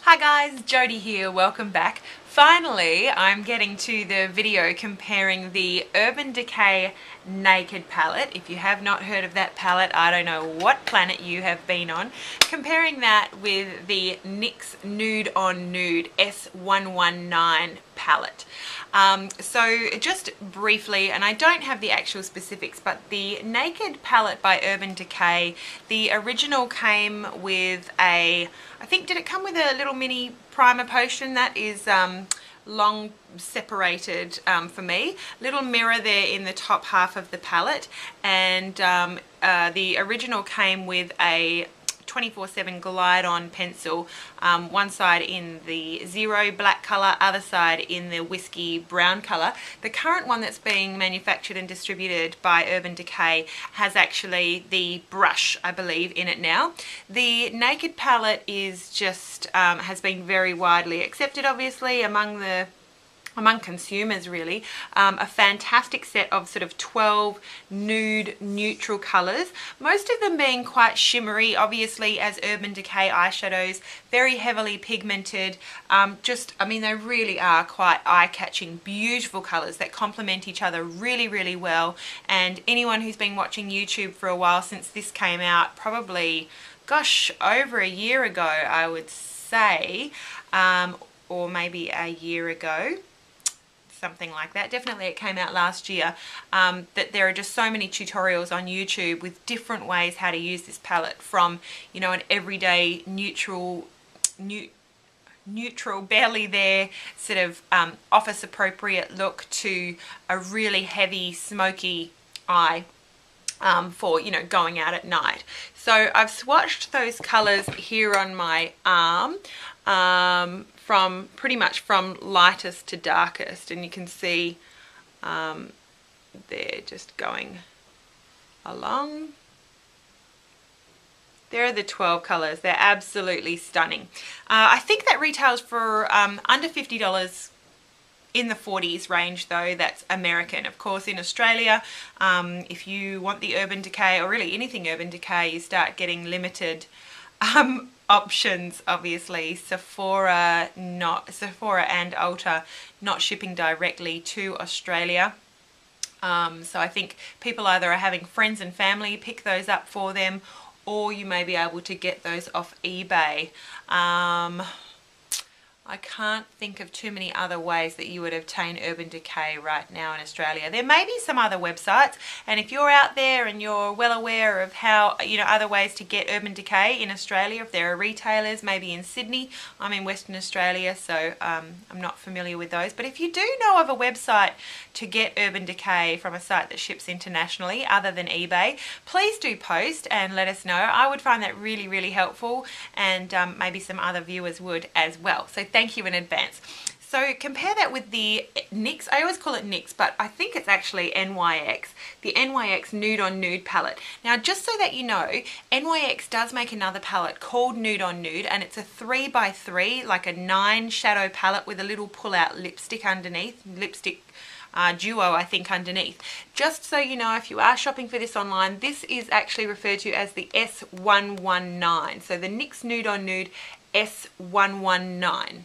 Hi guys, Jodie here, welcome back. Finally, I'm getting to the video comparing the Urban Decay Naked palette. If you have not heard of that palette, I don't know what planet you have been on. Comparing that with the NYX Nude on Nude S119 palette. So just briefly, and I don't have the actual specifics, but the Naked palette by Urban Decay, the original came with I think, did it come with a little mini primer potion that is long separated for me? Little mirror there in the top half of the palette, and the original came with a 24/7 glide on pencil, one side in the zero black color, other side in the whiskey brown color. The current one that's being manufactured and distributed by Urban Decay has actually the brush, I believe, in it now. The Naked palette is just has been very widely accepted, obviously, among consumers, really. A fantastic set of sort of 12 nude neutral colors, most of them being quite shimmery, obviously, as Urban Decay eyeshadows, very heavily pigmented. I mean, they really are quite eye-catching, beautiful colors that complement each other really well. And anyone who's been watching YouTube for a while since this came out, probably, gosh, over a year ago, I would say, or maybe a year ago, something like that. Definitely it came out last year. That there are just so many tutorials on YouTube with different ways how to use this palette, from, you know, an everyday neutral, barely there sort of office appropriate look to a really heavy smoky eye for, you know, going out at night. So I've swatched those colors here on my arm, from pretty much from lightest to darkest, and you can see they're just going along. There are the 12 colors. They're absolutely stunning. I think that retails for under $50, in the 40s range though. That's American. Of course, in Australia, if you want the Urban Decay, or really anything Urban Decay, you start getting limited options, obviously. Sephora and Ulta not shipping directly to Australia. So I think people either are having friends and family pick those up for them, or you may be able to get those off eBay. I can't think of too many other ways that you would obtain Urban Decay right now in Australia. There may be some other websites, and if you're out there and you're well aware of how, you know, other ways to get Urban Decay in Australia, if there are retailers, maybe in Sydney. I'm in Western Australia, so I'm not familiar with those. But if you do know of a website to get Urban Decay from a site that ships internationally other than eBay, please do post and let us know. I would find that really helpful, and maybe some other viewers would as well. So thank you in advance. So compare that with the NYX. I always call it NYX, but I think it's actually NYX, the NYX Nude on Nude palette. Now, just so that you know, NYX does make another palette called Nude on Nude, and it's a 3x3, like a 9 shadow palette with a little pull-out lipstick underneath, duo, I think, underneath. Just so you know, if you are shopping for this online, this is actually referred to as the S119. So the NYX Nude on Nude S119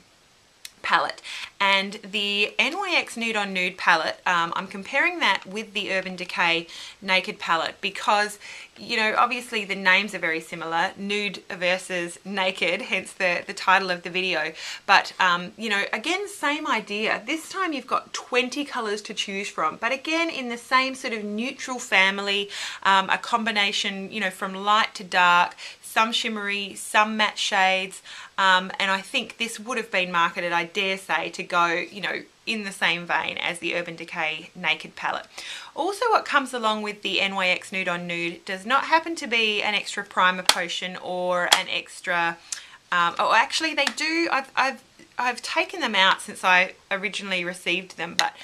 palette. And the NYX Nude on Nude palette, I'm comparing that with the Urban Decay Naked palette because, you know, obviously the names are very similar, nude versus naked, hence the title of the video. But, you know, again, same idea. This time you've got 20 colors to choose from, but again, in the same sort of neutral family, a combination, you know, from light to dark, some shimmery, some matte shades, and I think this would have been marketed, I dare say, to go, you know, in the same vein as the Urban Decay Naked palette. Also, what comes along with the NYX Nude on Nude does not happen to be an extra primer potion or an extra, oh, actually they do. I've taken them out since I originally received them, but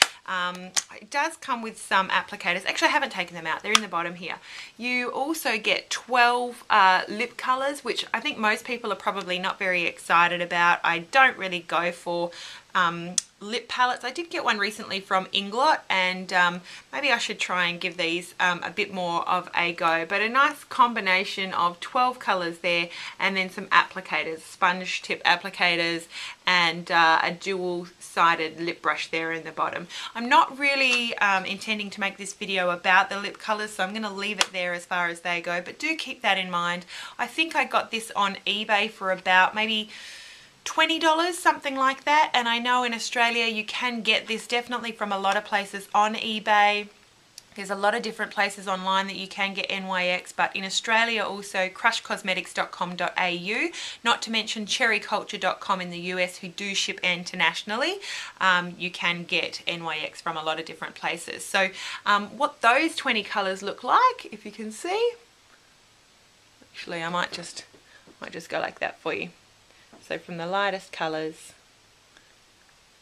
it does come with some applicators. Actually, I haven't taken them out. They're in the bottom here. You also get 12 lip colors, which I think most people are probably not very excited about. I don't really go for lip palettes. I did get one recently from Inglot, and maybe I should try and give these a bit more of a go. But a nice combination of 12 colours there, and then some applicators, sponge tip applicators, and a dual-sided lip brush there in the bottom. I'm not really intending to make this video about the lip colours, so I'm going to leave it there as far as they go, but do keep that in mind. I think I got this on eBay for about maybe $20, something like that, and I know in Australia you can get this definitely from a lot of places on eBay. There's a lot of different places online that you can get NYX, but in Australia also crushcosmetics.com.au, not to mention cherryculture.com in the US, who do ship internationally. You can get NYX from a lot of different places. So what those 20 colours look like, if you can see, actually I might just go like that for you. So from the lightest colours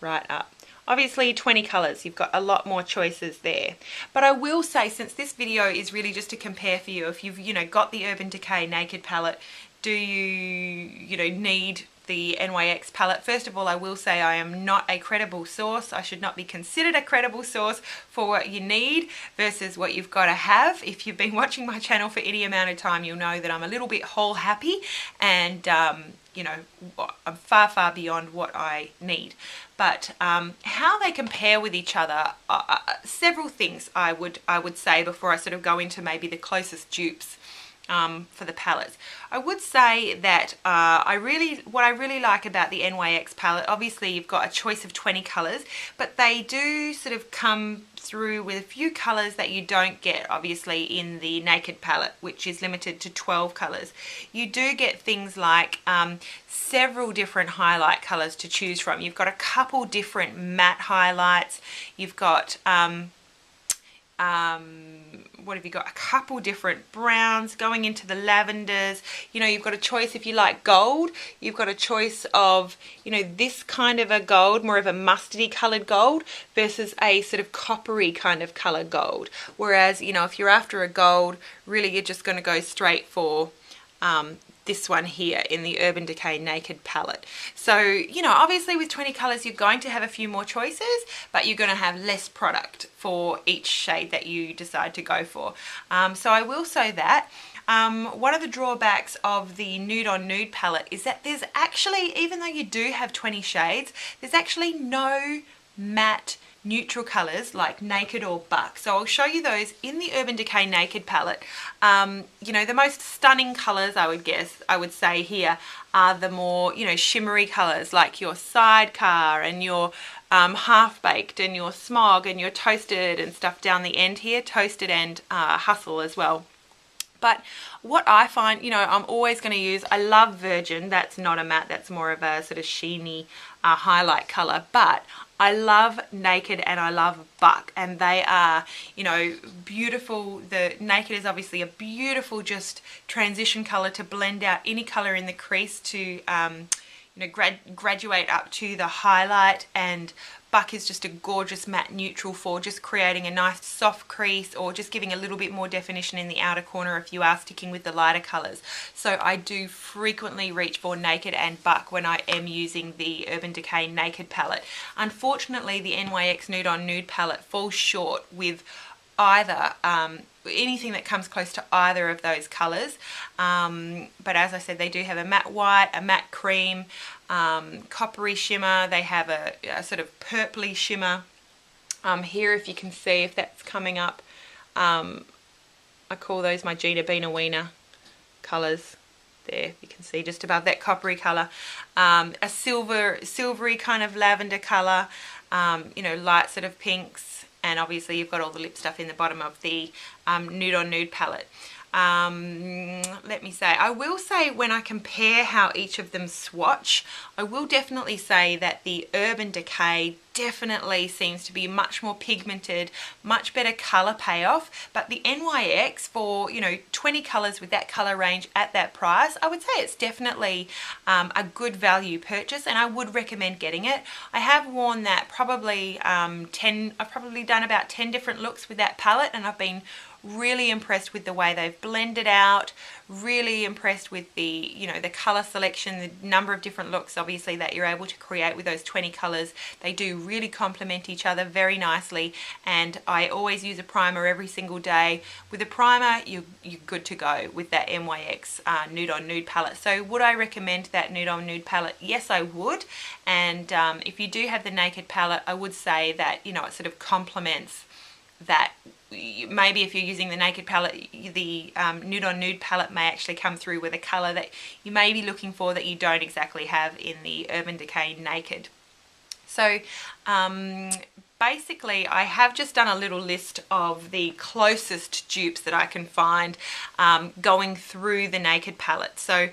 right up. Obviously 20 colours, you've got a lot more choices there. But I will say, since this video is really just to compare for you, if you've got the Urban Decay Naked palette, do you need the NYX palette? First of all, I will say I am not a credible source. I should not be considered a credible source for what you need versus what you've got to have. If you've been watching my channel for any amount of time, you'll know that I'm a little bit haul happy, and I'm far beyond what I need. But how they compare with each other, several things I would say before I sort of go into maybe the closest dupes for the palettes. I would say that what I really like about the NYX palette, obviously you've got a choice of 20 colours, but they do sort of come through with a few colours that you don't get obviously in the Naked palette, which is limited to 12 colours. You do get things like several different highlight colours to choose from. You've got a couple different matte highlights. You've got what have you got? A couple different browns going into the lavenders. You've got a choice if you like gold. You've got a choice of, this kind of a gold, more of a mustardy coloured gold, versus a sort of coppery kind of colour gold. Whereas, if you're after a gold, really you're just going to go straight for this one here in the Urban Decay Naked palette. So, obviously with 20 colours you're going to have a few more choices, but you're going to have less product for each shade that you decide to go for. So I will say that. One of the drawbacks of the Nude on Nude palette is that there's actually, even though you do have 20 shades, there's actually no matte neutral colours like Naked or Buck. So I'll show you those in the Urban Decay Naked palette. The most stunning colours I would say here are the more, shimmery colours like your Sidecar and your Half Baked and your Smog and your Toasted and stuff down the end here, Toasted and Hustle as well. But what I find, I'm always going to use, I love Virgin. That's not a matte, that's more of a sort of sheeny highlight colour. But I love Naked and I love Buck, and they are, beautiful. The Naked is obviously a beautiful just transition colour to blend out any colour in the crease to, graduate up to the highlight, and Buck is just a gorgeous matte neutral for just creating a nice soft crease or just giving a little bit more definition in the outer corner if you are sticking with the lighter colours. So I do frequently reach for Naked and Buck when I am using the Urban Decay Naked palette. Unfortunately, the NYX Nude on Nude palette falls short with either anything that comes close to either of those colours, but as I said, they do have a matte white, a matte cream, coppery shimmer. They have a sort of purpley shimmer here, if you can see, if that's coming up. I call those my Gina Bina Wiener colours. There you can see just above that coppery colour, a silvery kind of lavender colour, light sort of pinks. And obviously you've got all the lip stuff in the bottom of the Nude on Nude palette. Let me say, I will say when I compare how each of them swatch, I will definitely say that the Urban Decay definitely seems to be much more pigmented, much better colour payoff, but the NYX for 20 colours with that colour range at that price, I would say it's definitely a good value purchase, and I would recommend getting it. I have worn that probably I've probably done about 10 different looks with that palette, and I've been really impressed with the way they've blended out, really impressed with the the color selection, the number of different looks obviously that you're able to create with those 20 colors. They do really complement each other very nicely, and I always use a primer every single day. With a primer, you're good to go with that NYX Nude on Nude palette. So would I recommend that Nude on Nude palette? Yes, I would. And if you do have the Naked palette, I would say that, you know, it sort of complements that. Maybe if you're using the Naked palette, the Nude on Nude palette may actually come through with a colour that you may be looking for that you don't exactly have in the Urban Decay Naked. So basically I have just done a little list of the closest dupes that I can find going through the Naked palette. So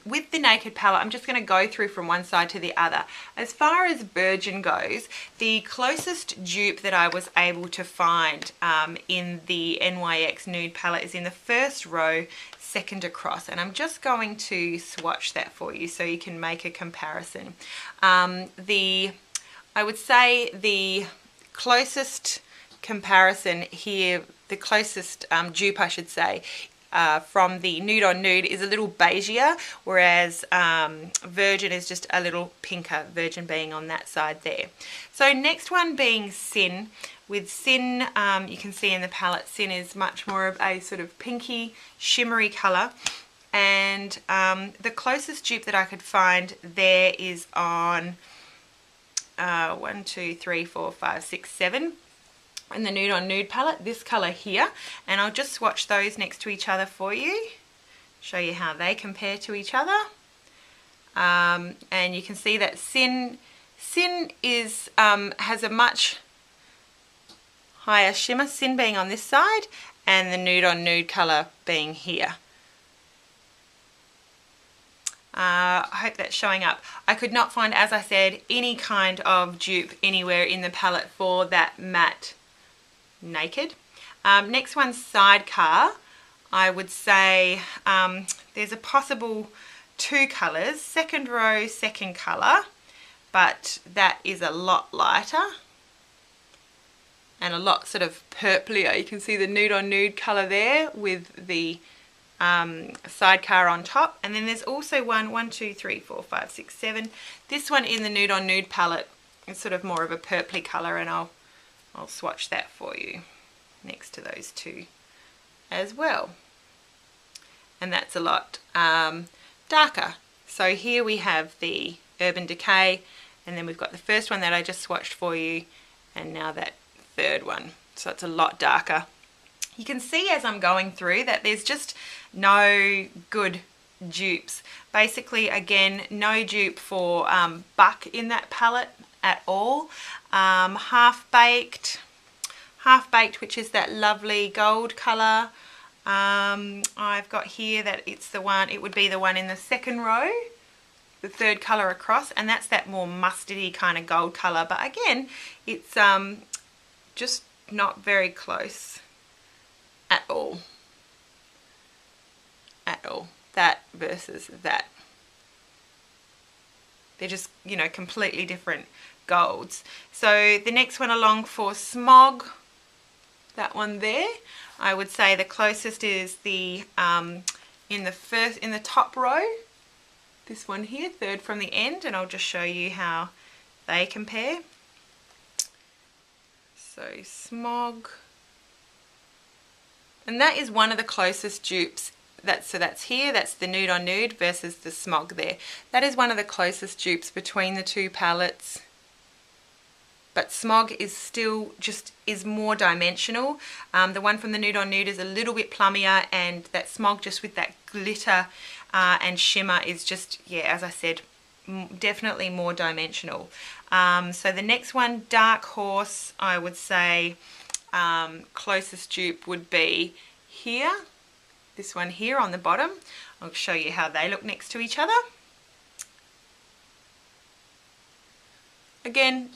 with the Naked palette, I'm just going to go through from one side to the other. As far as Virgin goes, the closest dupe that I was able to find in the NYX Nude palette is in the first row, second across, and I'm just going to swatch that for you so you can make a comparison. I would say the closest comparison here, the closest dupe I should say, from the Nude on Nude is a little beigeier, whereas Virgin is just a little pinker, Virgin being on that side there. So next one being Sin. With Sin, you can see in the palette, Sin is much more of a sort of pinky, shimmery colour. And the closest dupe that I could find there is on 1, 2, 3, 4, 5, 6, 7 in the Nude on Nude palette, this colour here, and I'll just swatch those next to each other for you, show you how they compare to each other. And you can see that Sin is has a much higher shimmer, Sin being on this side and the Nude on Nude colour being here. I hope that's showing up. I could not find, as I said, any kind of dupe anywhere in the palette for that matte Naked. Next one's Sidecar. I would say there's a possible 2 colours, second row, second colour, but that is a lot lighter and a lot sort of purplier. You can see the Nude on Nude colour there with the Sidecar on top, and then there's also 1, 2, 3, 4, 5, 6, 7. This one in the Nude on Nude palette is sort of more of a purpley colour, and I'll swatch that for you next to those two as well. And that's a lot darker. So here we have the Urban Decay, and then we've got the first one that I just swatched for you, and now that third one. So it's a lot darker. You can see as I'm going through that there's just no good dupes. Basically, again, no dupe for Buck in that palette at all. Half Baked, which is that lovely gold colour. I've got here that it's the one, it would be the one in the second row, the third colour across, and that's that more mustardy kind of gold colour. But again, it's just not very close at all. That versus that. They're just, you know, completely different golds. So the next one along for Smog, that one there, I would say the closest is the in the top row, this one here, third from the end, and I'll just show you how they compare. So Smog, and that is one of the closest dupes. So that's here, that's the Nude on Nude versus the Smog there. That is one of the closest dupes between the two palettes. But Smog is still is more dimensional. The one from the Nude on Nude is a little bit plummier, and that Smog just with that glitter and shimmer is just, yeah, as I said, definitely more dimensional. So the next one, Dark Horse, I would say closest dupe would be here. This one here on the bottom. I'll show you how they look next to each other. Again,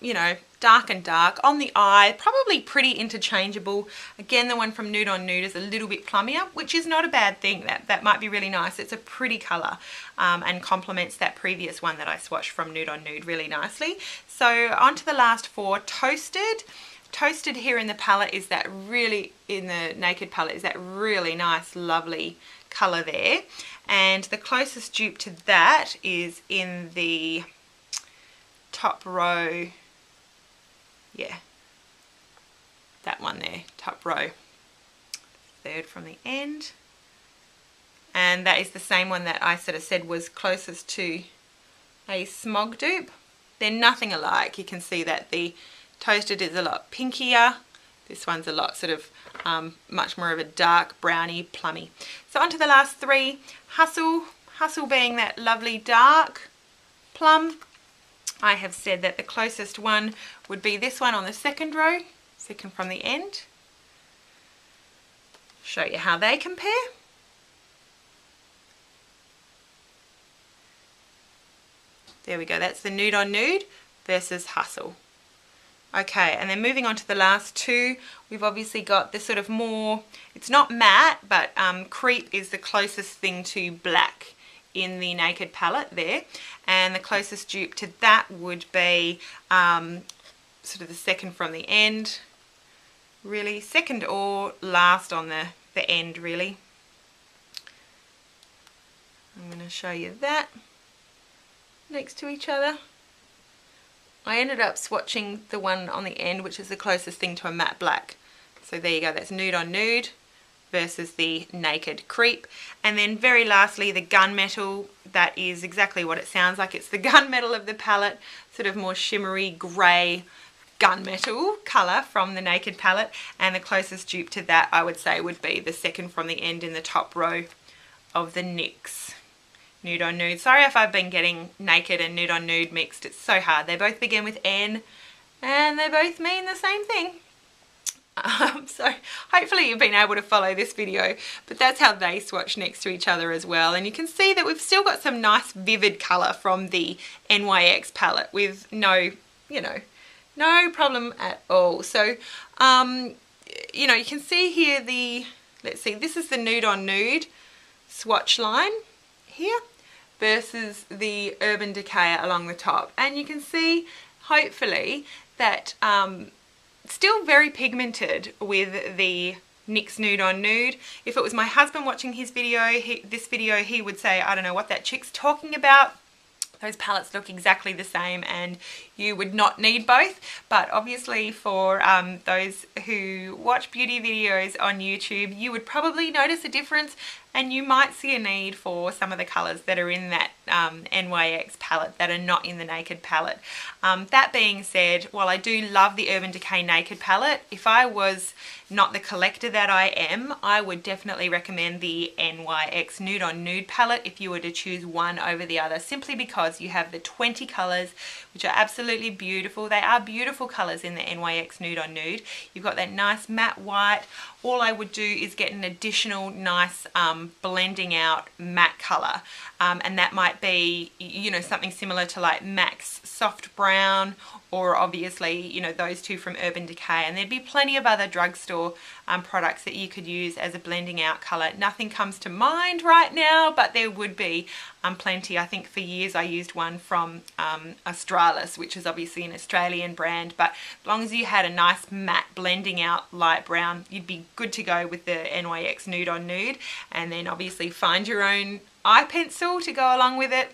you know, dark and dark. On the eye, probably pretty interchangeable. Again, the one from Nude on Nude is a little bit plummier, which is not a bad thing. That might be really nice. It's a pretty colour and complements that previous one that I swatched from Nude on Nude really nicely. So on to the last four. Toasted. Toasted here in the palette is that really, in the Naked palette, is that really nice, lovely colour there. And the closest dupe to that is in the top row. Yeah, that one there, top row. Third from the end. And that is the same one that I sort of said was closest to a smog dupe. They're nothing alike. You can see that the Toasted is a lot pinkier. This one's a lot sort of much more of a dark browny plummy. So on to the last three. Hustle. Hustle being that lovely dark plum. I have said that the closest one would be this one on the second row, second from the end. Show you how they compare. There we go, that's the Nude on Nude versus Hustle. Okay, and then moving on to the last two, we've obviously got this sort of more, it's not matte, but Creep is the closest thing to black in the Naked palette there. And the closest dupe to that would be sort of the second from the end, really, second or last on the end really. I'm going to show you that. Next to each other. I ended up swatching the one on the end, which is the closest thing to a matte black. So there you go, that's Nude on Nude versus the Naked Creep. And then very lastly, the Gunmetal. That is exactly what it sounds like. It's the gunmetal of the palette, sort of more shimmery grey gunmetal colour from the Naked palette. And the closest dupe to that, I would say, would be the second from the end in the top row of the NYX Nude on Nude. Sorry if I've been getting Naked and Nude on Nude mixed. It's so hard. They both begin with N and they both mean the same thing. So hopefully you've been able to follow this video, but that's how they swatch next to each other as well. And you can see that we've still got some nice vivid colour from the NYX palette with no, you know, no problem at all. So, you know, you can see here the, let's see, this is the Nude on Nude swatch line here versus the Urban Decay along the top, and you can see hopefully that still very pigmented with the NYX Nude on Nude. If it was my husband watching his video, this video, he would say, I don't know what that chick's talking about. Those palettes look exactly the same and you would not need both. But obviously for those who watch beauty videos on YouTube, you would probably notice a difference and you might see a need for some of the colours that are in that NYX palette that are not in the Naked palette. That being said, while I do love the Urban Decay Naked palette, if I was not the collector that I am, I would definitely recommend the NYX Nude on Nude palette if you were to choose one over the other, simply because you have the 20 colours, which are absolutely beautiful. They are beautiful colours in the NYX Nude on Nude. You've got that nice matte white. All I would do is get an additional nice blending out matte colour, and that might be, you know, something similar to like MAC's soft brown, or obviously, you know, those two from Urban Decay. And there'd be plenty of other drugstore products that you could use as a blending out colour. Nothing comes to mind right now, but there would be plenty. I think for years I used one from Australis, which is obviously an Australian brand, but as long as you had a nice matte blending out light brown, you'd be good to go with the NYX Nude on Nude. And then obviously find your own eye pencil to go along with it.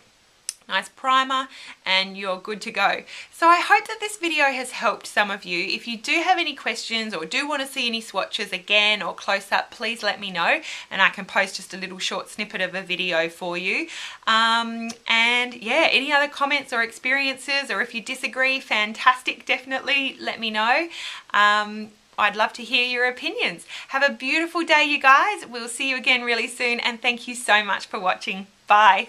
Nice primer, and you're good to go. So I hope that this video has helped some of you. If you do have any questions or do want to see any swatches again or close up, please let me know and I can post just a little short snippet of a video for you. And yeah, any other comments or experiences, or if you disagree, fantastic, definitely let me know. I'd love to hear your opinions. Have a beautiful day, you guys. We'll see you again really soon, and thank you so much for watching. Bye.